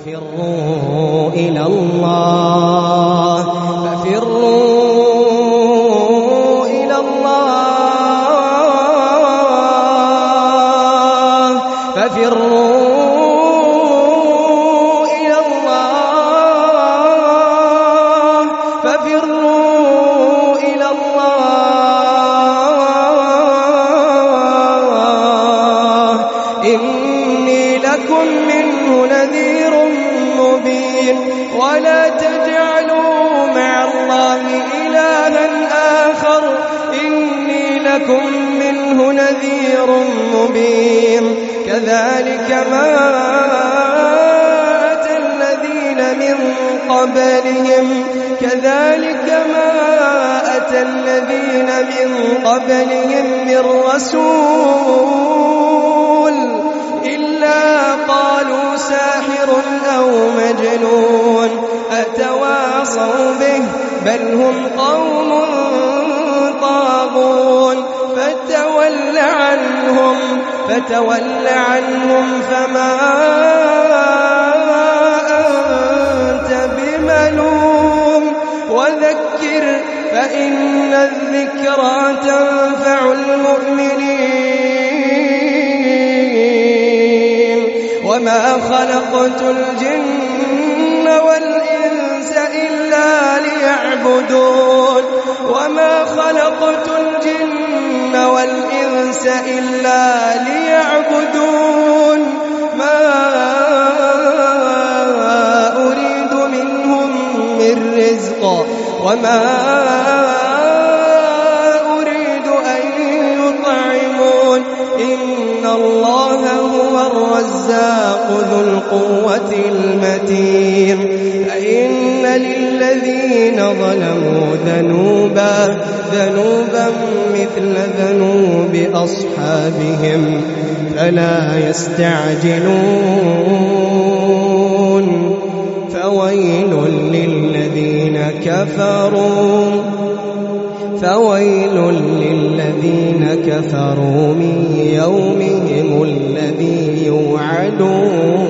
ففروا إلى الله ففروا إلى الله ففروا إلى الله ففروا إلى الله إني لكم منه نذير مبين ولا تجعلوا مع الله إلها آخر إني لكم منه نذير مبين كذلك ما أتى الذين من قبلهم من رسول إلا قالوا ساحر أو مجنون أتواصوا به بل هم قوم طاغون فتول عنهم فما أنت بملوم وذكر فإن الذكرى تنفع المؤمنين وما خلقت الجن والإنس إلا ليعبدون ما أريد منهم من رزق وما أريد أن يطعمون إن الله هو الرزاق ذو القوة المتين فإن للذين ظلموا ذنوبا مثل ذنوب أصحابهم فلا يستعجلون فويل للذين كفروا من يومهم الذي يوعدون